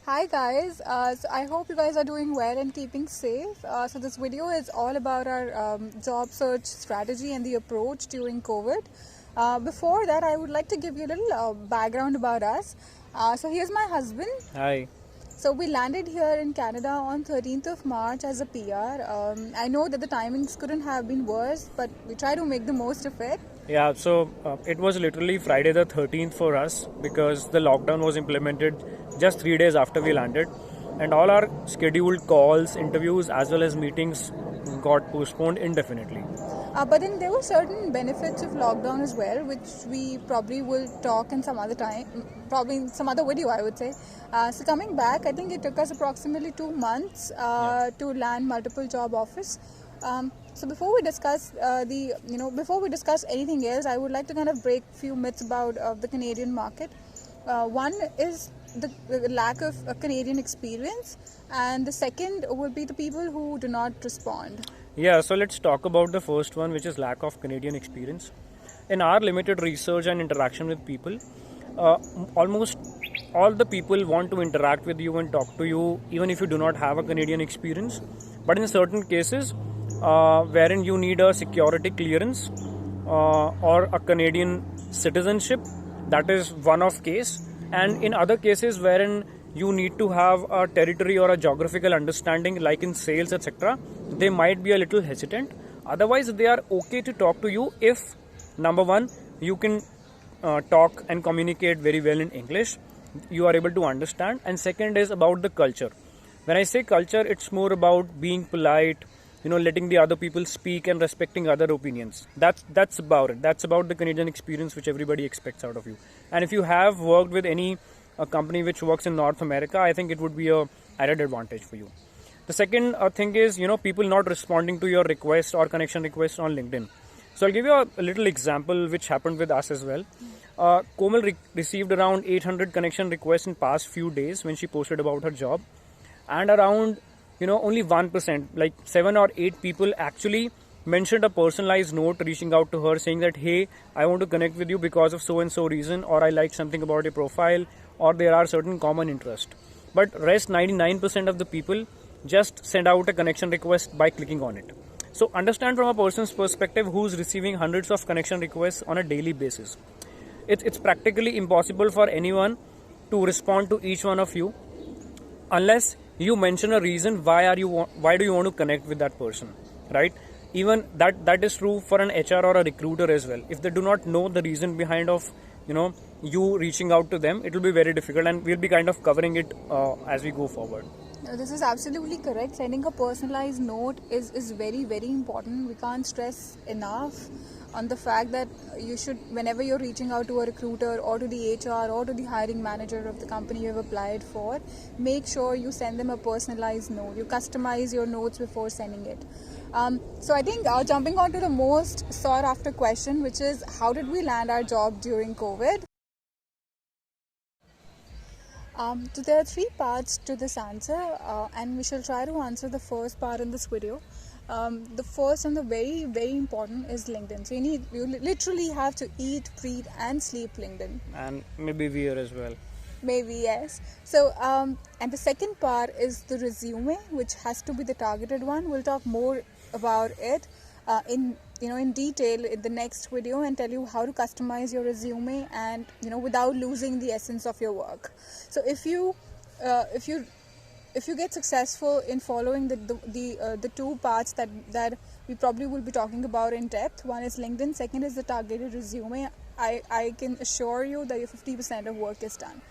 Hi guys, so I hope you guys are doing well and keeping safe. So this video is all about our job search strategy and the approach during COVID. Before that, I would like to give you a little background about us. So here's my husband. Hi. So we landed here in Canada on 13th of March as a PR. I know that the timings couldn't have been worse, but we try to make the most of it. Yeah, so it was literally Friday the 13th for us because the lockdown was implemented just 3 days after we landed, and all our scheduled calls, interviews, as well as meetings got postponed indefinitely. But then there were certain benefits of lockdown as well, which we probably will talk in some other time, probably in some other video, I would say. So coming back, I think it took us approximately 2 months to land multiple job offers. So before we discuss before we discuss anything else, I would like to kind of break a few myths about the Canadian market. One is the lack of Canadian experience, and the second would be the people who do not respond. Yeah, so let's talk about the first one, which is lack of Canadian experience. In our limited research and interaction with people, almost all the people want to interact with you and talk to you, even if you do not have a Canadian experience. But in certain cases, wherein you need a security clearance or a Canadian citizenship, that is one of case. And in other cases wherein you need to have a territory or a geographical understanding, like in sales, etc., they might be a little hesitant. Otherwise, they are okay to talk to you if, number one, you can talk and communicate very well in English, you are able to understand, and second is about the culture. When I say culture, it's more about being polite, letting the other people speak and respecting other opinions. That's about it. That's about the Canadian experience which everybody expects out of you. And if you have worked with any company which works in North America, I think it would be a added advantage for you. The second thing is, people not responding to your request or connection request on LinkedIn. So I'll give you a little example which happened with us as well. Komal received around 800 connection requests in past few days when she posted about her job, and around only 1%, like 7 or 8 people actually mentioned a personalized note reaching out to her saying that, hey, I want to connect with you because of so and so reason, or I like something about your profile, or there are certain common interest. But rest 99% of the people just send out a connection request by clicking on it. So understand from a person's perspective who's receiving hundreds of connection requests on a daily basis. It's practically impossible for anyone to respond to each one of you unless you mention a reason why do you want to connect with that person, right? Even that is true for an HR or a recruiter as well. If they do not know the reason behind of you reaching out to them, it will be very difficult, and we'll be kind of covering it as we go forward. No, this is absolutely correct. Sending a personalized note is very, very important. We can't stress enough on the fact that you should, whenever you're reaching out to a recruiter or to the HR or to the hiring manager of the company you have applied for, make sure you send them a personalized note. You customize your notes before sending it. So I think jumping on to the most sought after question, which is how did we land our job during COVID? So there are 3 parts to this answer, and we shall try to answer the first part in this video. The first and the very, very important is LinkedIn. So you literally have to eat, breathe, and sleep LinkedIn. And maybe wear as well. Maybe, yes. So, and the second part is the resume, which has to be the targeted one. We'll talk more about it in detail in the next video and tell you how to customize your resume and without losing the essence of your work. So if you get successful in following the 2 parts that we probably will be talking about in depth, one is LinkedIn, second is the targeted resume, I can assure you that your 50% of work is done.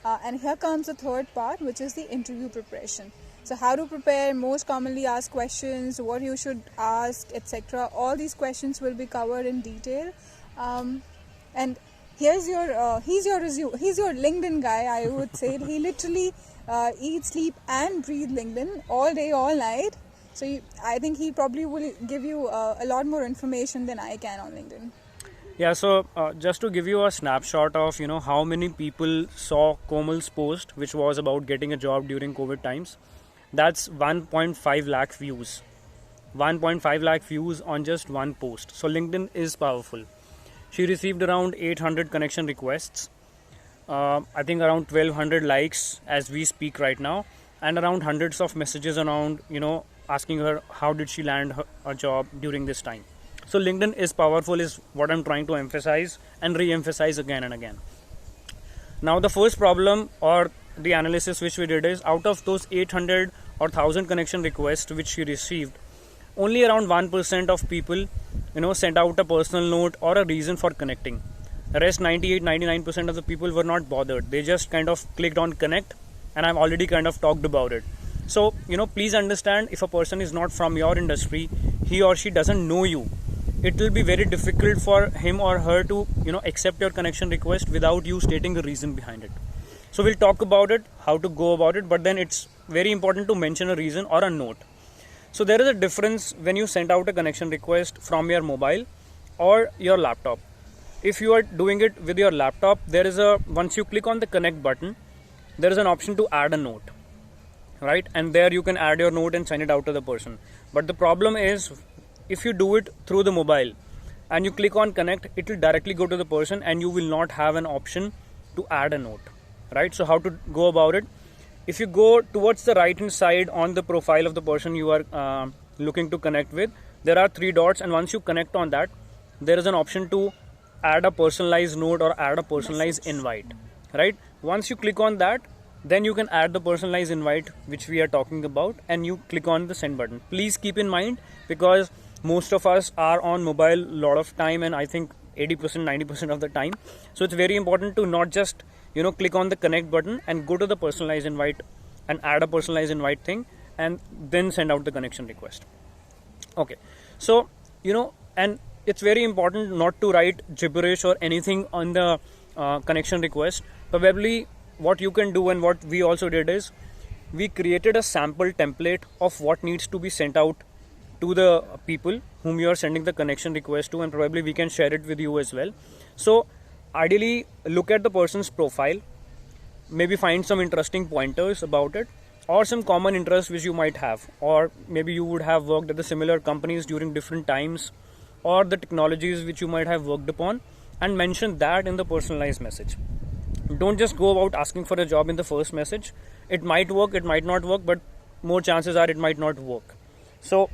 And here comes the third part, which is the interview preparation. So how to prepare, most commonly asked questions, what you should ask, etc. All these questions will be covered in detail. And he's your LinkedIn guy, I would say. He literally eats, sleep, and breathe LinkedIn all day, all night. So I think he probably will give you a lot more information than I can on LinkedIn. Yeah, so just to give you a snapshot of how many people saw Komal's post, which was about getting a job during COVID times, that's 1.5 lakh views. 1.5 lakh views on just one post. So LinkedIn is powerful. She received around 800 connection requests. I think around 1200 likes as we speak right now, and around hundreds of messages around, asking her how did she land a job during this time. So LinkedIn is powerful, is what I'm trying to emphasize and re-emphasize again and again. Now the first problem or the analysis which we did is, out of those 800 or 1000 connection requests which she received, only around 1% of people sent out a personal note or a reason for connecting. The rest 98-99% of the people were not bothered. They just kind of clicked on connect, and I've already kind of talked about it. So please understand, if a person is not from your industry, he or she doesn't know you, it will be very difficult for him or her to accept your connection request without you stating the reason behind it. So we'll talk about it, how to go about it, but then it's very important to mention a reason or a note. So there is a difference when you send out a connection request from your mobile or your laptop. If you are doing it with your laptop, there is once you click on the connect button, there is an option to add a note, right? And there you can add your note and send it out to the person. But the problem is, if you do it through the mobile and you click on connect, it will directly go to the person and you will not have an option to add a note, right? So how to go about it? If you go towards the right hand side on the profile of the person you are looking to connect with, there are 3 dots, and once you connect on that, there is an option to add a personalized note or add a personalized invite, right? Once you click on that, then you can add the personalized invite which we are talking about, and you click on the send button. Please keep in mind, because most of us are on mobile a lot of time, and I think 80% 90% of the time. So it's very important to not just click on the connect button and go to the personalized invite and add a personalized invite thing and then send out the connection request. Okay, so and it's very important not to write gibberish or anything on the connection request. Probably what you can do, and what we also did, is we created a sample template of what needs to be sent out to the people whom you are sending the connection request to, and probably we can share it with you as well. So ideally, look at the person's profile, maybe find some interesting pointers about it, or some common interests which you might have, or maybe you would have worked at the similar companies during different times, or the technologies which you might have worked upon, and mention that in the personalized message. Don't just go about asking for a job in the first message. It might work, it might not work, but more chances are it might not work. So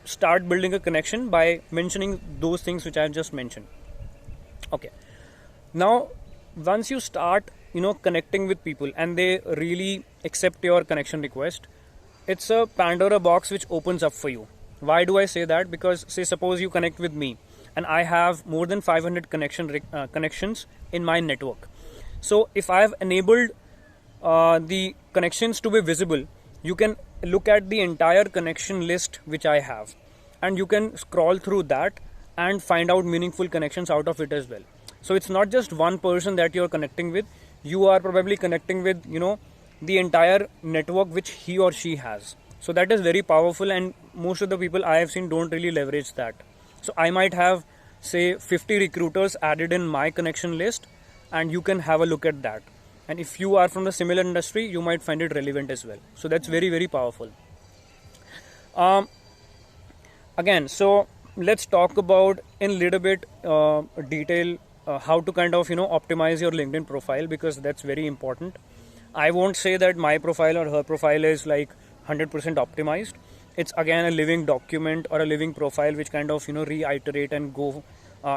start building a connection by mentioning those things which I have just mentioned. Okay, now once you start connecting with people and they really accept your connection request, it's a Pandora box which opens up for you. Why do I say that? Because say suppose you connect with me and I have more than 500 connections in my network. So if I have enabled the connections to be visible, you can look at the entire connection list which I have, and you can scroll through that and find out meaningful connections out of it as well. So it's not just one person that you're connecting with, you are probably connecting with the entire network which he or she has. So that is very powerful, and most of the people I have seen don't really leverage that. So I might have say 50 recruiters added in my connection list, and you can have a look at that. And if you are from the similar industry, you might find it relevant as well. So that's very, very powerful. Again, so let's talk about in little bit detail how to kind of optimize your LinkedIn profile, because that's very important. I won't say that my profile or her profile is like 100% optimized. It's again a living document or a living profile which kind of reiterate and go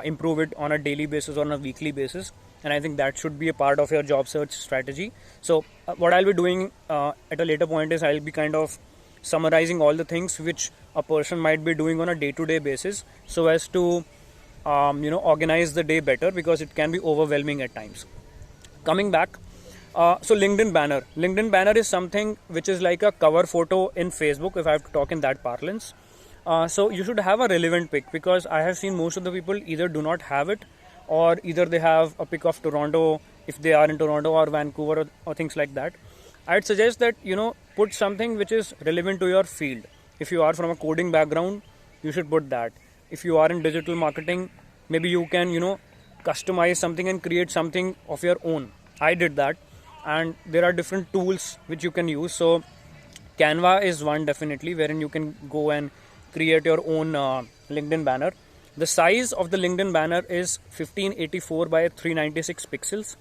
improve it on a daily basis or on a weekly basis. And I think that should be a part of your job search strategy. So what I'll be doing at a later point is I'll be kind of summarizing all the things which a person might be doing on a day-to-day basis, so as to organize the day better, because it can be overwhelming at times. Coming back, so LinkedIn banner is something which is like a cover photo in Facebook, if I have to talk in that parlance. So you should have a relevant pic, because I have seen most of the people either do not have it, or either they have a pic of Toronto if they are in Toronto, or Vancouver, or things like that. I'd suggest that put something which is relevant to your field. If you are from a coding background, you should put that. If you are in digital marketing, maybe you can customize something and create something of your own. I did that, and there are different tools which you can use. So Canva is one definitely, wherein you can go and create your own LinkedIn banner. The size of the LinkedIn banner is 1584 by 396 pixels.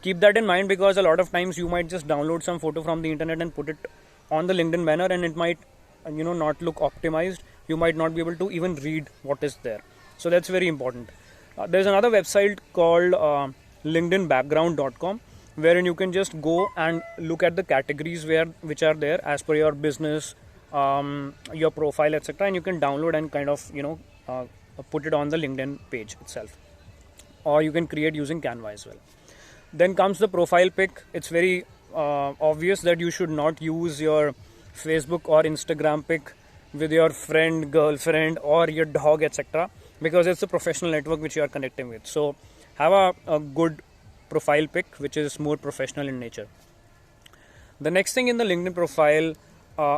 keep that in mind, because a lot of times you might just download some photo from the internet and put it on the LinkedIn banner, and it might not look optimized. You might not be able to even read what is there. So that's very important. There's another website called linkedinbackground.com, wherein you can just go and look at the categories which are there as per your business, your profile, etc., and you can download and kind of put it on the LinkedIn page itself, or you can create using Canva as well. Then comes the profile pic. It's very obvious that you should not use your Facebook or Instagram pic with your friend, girlfriend, or your dog, etc., because it's a professional network which you are connecting with. So have a good profile pic which is more professional in nature. The next thing in the LinkedIn profile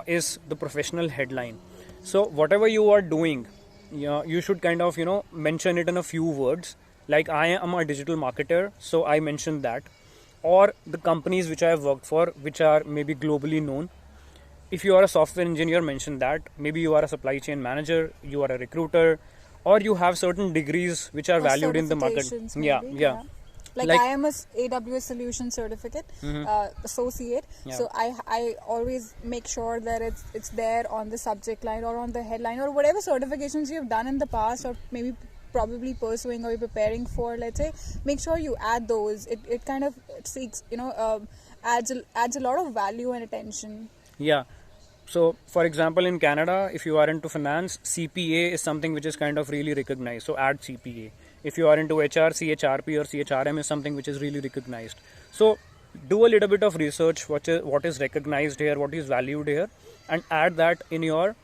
is the professional headline. So whatever you are doing, you should kind of mention it in a few words, like I am a digital marketer, so I mentioned that, or the companies which I have worked for, which are maybe globally known. If you are a software engineer, mention that. Maybe you are a supply chain manager, you are a recruiter, or you have certain degrees which are Or valued in the market. certifications Yeah, maybe, yeah. Like I am a AWS solution certificate associate, Yeah. so I always make sure that it's there on the subject line or on the headline, or whatever certifications you've done in the past, or maybe probably pursuing or you're preparing for, let's say, make sure you add those. It kind of seeks adds a lot of value and attention. Yeah. So, for example, in Canada, if you are into finance, CPA is something which is kind of really recognized. So, add CPA. If you are into HR, CHRP or CHRM is something which is really recognized. So, do a little bit of research, what is recognized here, what is valued here, and add that in your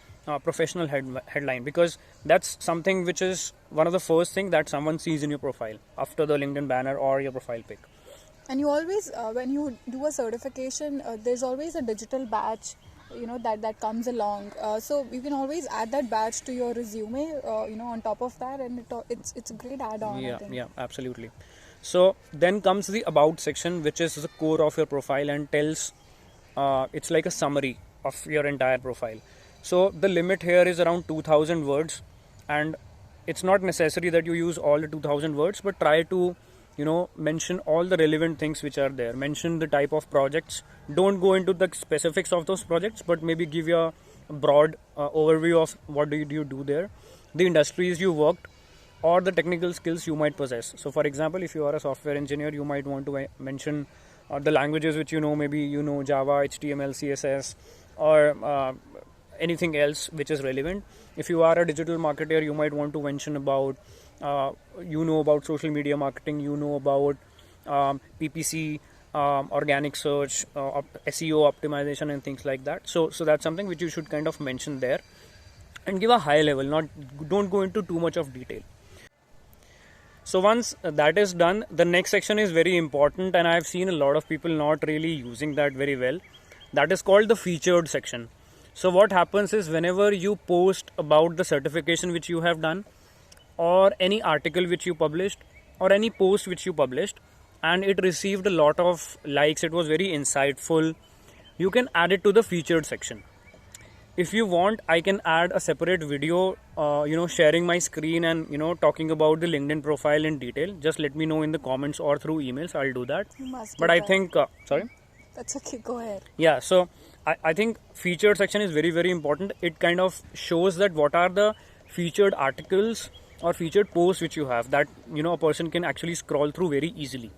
professional headline, because that's something which is one of the first thing that someone sees in your profile after the LinkedIn banner or your profile pic. And you always, when you do a certification, there's always a digital badge, that comes along. So you can always add that badge to your resume, on top of that, and it's a great add-on. Yeah, I think. yeah, absolutely. So then comes the about section, which is the core of your profile and tells, it's like a summary of your entire profile. So the limit here is around 2000 words, and it's not necessary that you use all the 2000 words, but try to mention all the relevant things which are there. Mention the type of projects. Don't go into the specifics of those projects, but maybe give you a broad overview of what did you do there, the industries you worked, or the technical skills you might possess. So for example, if you are a software engineer, you might want to mention the languages which maybe Java, HTML, CSS, or anything else which is relevant. If you are a digital marketer, you might want to mention about about social media marketing, about PPC, organic search, SEO optimization, and things like that. So that's something which you should kind of mention there, and give a high level. Don't go into too much of detail. So once that is done, the next section is very important, and I've seen a lot of people not really using that very well. That is called the featured section. So what happens is, whenever you post about the certification which you have done, or any article which you published, or any post which you published, and it received a lot of likes, it was very insightful, you can add it to the featured section. If you want, I can add a separate video, sharing my screen and talking about the LinkedIn profile in detail. Just let me know in the comments or through emails. I'll do that. You must do But I that. think sorry. That's okay. Go ahead. Yeah, so I think featured section is very, very important. It kind of shows that what are the featured articles or featured posts which you have, that a person can actually scroll through very easily.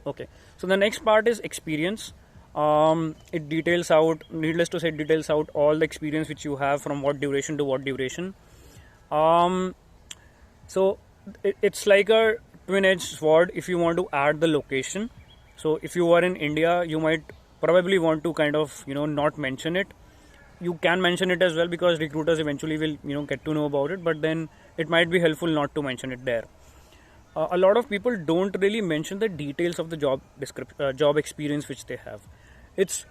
Okay, so the next part is experience. It details out, needless to say, it details out all the experience which you have, from what duration to what duration. So it's like a twin-edged sword if you want to add the location. So if you are in India, you might probably want to kind of not mention it. You can mention it as well, because recruiters eventually will get to know about it, but then it might be helpful not to mention it there. A lot of people don't really mention the details of the job experience which they have. It's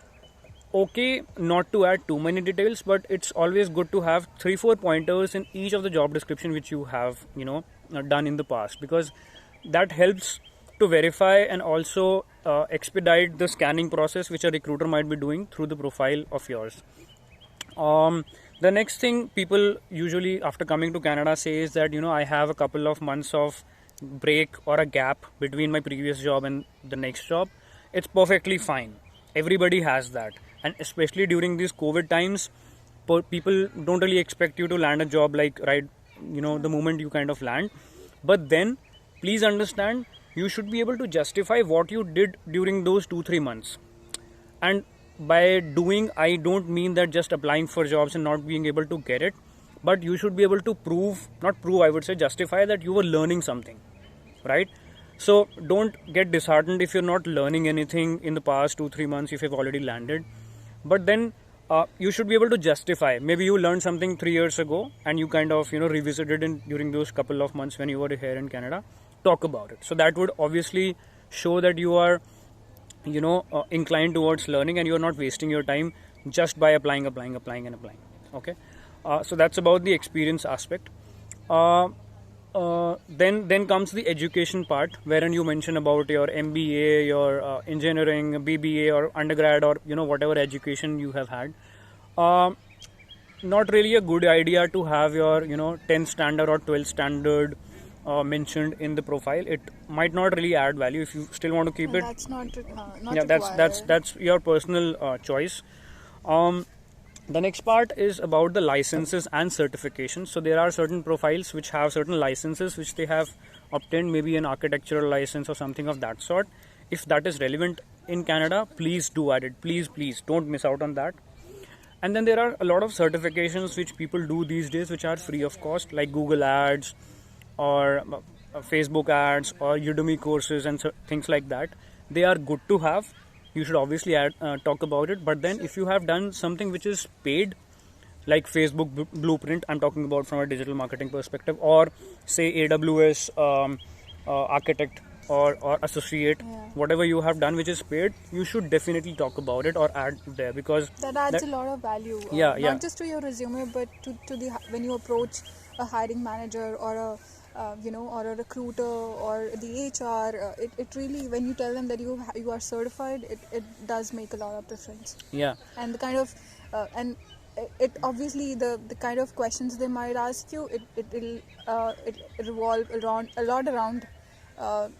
okay not to add too many details, but it's always good to have 3-4 pointers in each of the job description which you have done in the past, because that helps to verify and also expedite the scanning process which a recruiter might be doing through the profile of yours. The next thing people usually, after coming to Canada, say is that I have a couple of months of break or a gap between my previous job and the next job, it's perfectly fine. Everybody has that, and especially during these COVID times, people don't really expect you to land a job like right, the moment you kind of land. But then, please understand, you should be able to justify what you did during those 2-3 months. And by doing, I don't mean that just applying for jobs and not being able to get it, but you should be able to I would say justify that you were learning something, right? So don't get disheartened if you're not learning anything in the past 2-3 months if you've already landed. But then you should be able to justify. Maybe you learned something 3 years ago and you kind of revisited it during those couple of months when you were here in Canada. Talk about it. So that would obviously show that you are inclined towards learning and you're not wasting your time just by applying. Okay. So that's about the experience aspect. Then comes the education part, wherein you mention about your MBA, your engineering, BBA, or undergrad, or whatever education you have had. Not really a good idea to have your 10th standard or 12th standard mentioned in the profile. It might not really add value. If you still want to keep it, That's not yeah, that's your personal choice. The next part is about the licenses and certifications. So there are certain profiles which have certain licenses which they have obtained, maybe an architectural license or something of that sort. If that is relevant in Canada, please do add it. Please don't miss out on that. And then there are a lot of certifications which people do these days which are free of cost, like Google Ads or Facebook ads or Udemy courses and things like that. They are good to have. You should obviously talk about it. But then if you have done something which is paid, like Facebook Blueprint, I'm talking about from a digital marketing perspective, or say AWS architect or associate, whatever you have done which is paid, you should definitely talk about it or add there, because that adds a lot of value. Not just to your resume, but to the when you approach a hiring manager or a or a recruiter or the HR, it really, when you tell them that you are certified, it does make a lot of difference. Yeah. And the kind of and it obviously the kind of questions they might ask you, it revolve around a lot around the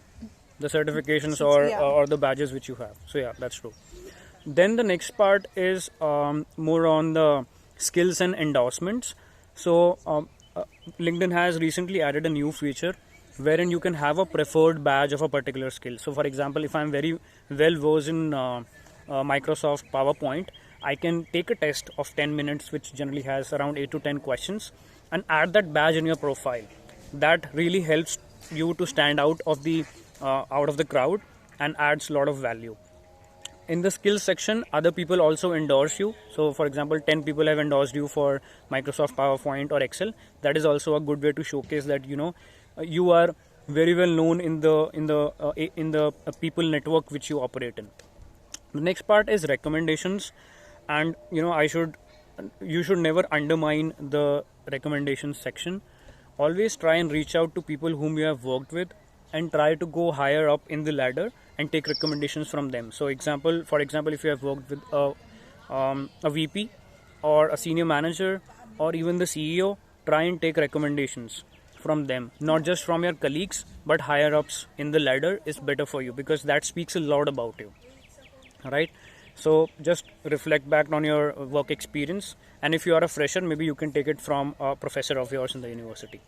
certifications or the badges which you have. So yeah, that's true. Then the next part is more on the skills and endorsements. So LinkedIn has recently added a new feature wherein you can have a preferred badge of a particular skill. So for example, if I'm very well versed in Microsoft PowerPoint, I can take a test of 10 minutes which generally has around 8 to 10 questions and add that badge in your profile. That really helps you to stand out of the crowd and adds a lot of value. In the skills section, other people also endorse you. So for example, 10 people have endorsed you for Microsoft PowerPoint or Excel. That is also a good way to showcase that you are very well known in the people network which you operate in. The next part is recommendations, and you should never undermine the recommendations section. Always try and reach out to people whom you have worked with and try to go higher up in the ladder and take recommendations from them. So for example, if you have worked with a VP or a senior manager or even the CEO, try and take recommendations from them, not just from your colleagues, but higher ups in the ladder is better for you, because that speaks a lot about you, right? So just reflect back on your work experience, and if you are a fresher, maybe you can take it from a professor of yours in the university.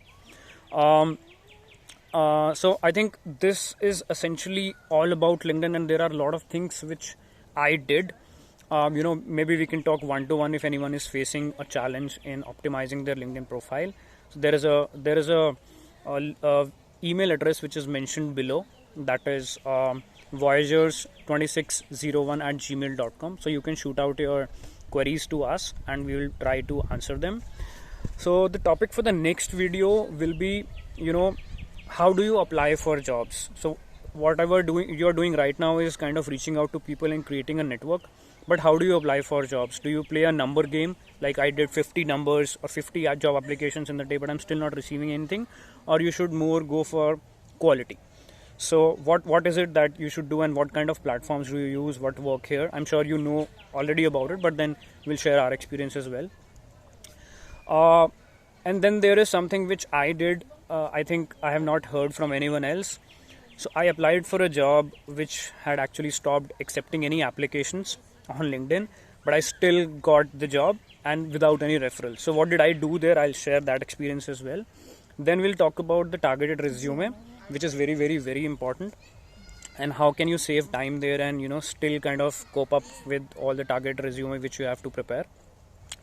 So I think this is essentially all about LinkedIn, and there are a lot of things which I did. Maybe we can talk one-to-one if anyone is facing a challenge in optimizing their LinkedIn profile. So there is a email address which is mentioned below. That is voyagers2601@gmail.com. So you can shoot out your queries to us and we will try to answer them. So the topic for the next video will be, how do you apply for jobs? So whatever you're doing right now is kind of reaching out to people and creating a network. But how do you apply for jobs? Do you play a number game? Like I did 50 numbers or 50 job applications in the day, but I'm still not receiving anything? Or you should more go for quality? So what is it that you should do, and what kind of platforms do you use? What work here? I'm sure you know already about it, but then we'll share our experience as well. And then there is something which I did I think I have not heard from anyone else. So I applied for a job which had actually stopped accepting any applications on LinkedIn, but I still got the job and without any referral. So what did I do there? I'll share that experience as well. Then we'll talk about the targeted resume, which is very, very, very important, and how can you save time there and still kind of cope up with all the targeted resume which you have to prepare.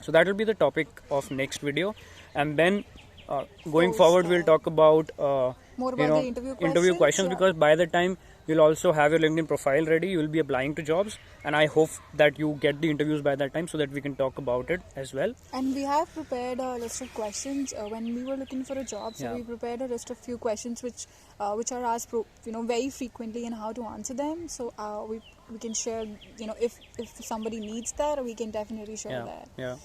So that will be the topic of next video, and then going forward we'll talk about More about the interview questions, yeah. because by the time you'll also have your LinkedIn profile ready, you'll be applying to jobs, and I hope that you get the interviews by that time so that we can talk about it as well. And we have prepared a list of questions when we were looking for a job. So Yeah. we prepared a list of few questions which are asked very frequently and how to answer them. So we can share, if somebody needs that, we can definitely share that. Yeah.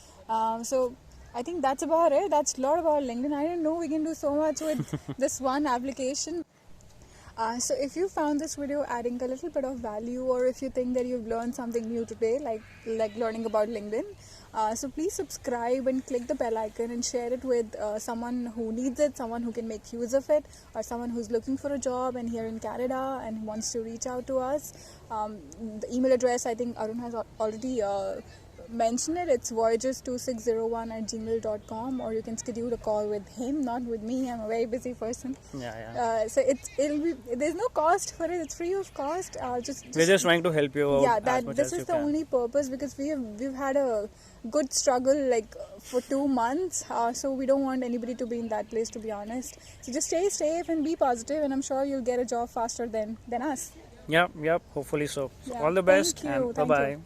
So I think that's about it. That's a lot about LinkedIn. I didn't know we can do so much with this one application. So if you found this video adding a little bit of value, or if you think that you've learned something new today, like learning about LinkedIn, so please subscribe and click the bell icon and share it with someone who needs it, someone who can make use of it, or someone who's looking for a job and here in Canada and wants to reach out to us. The email address, I think Arun has already mention it. It's voyagers2601@gmail.com, or you can schedule a call with him, not with me. I'm a very busy person. Yeah. So it'll be, there's no cost for it. It's free of cost. We're just trying to help you out. Yeah, as much this as is you the can. only purpose, because we've had a good struggle for 2 months. So we don't want anybody to be in that place, to be honest. So just stay safe and be positive, and I'm sure you'll get a job faster than us. Yep. Hopefully so. Yeah. All the best, Thank you. and bye bye.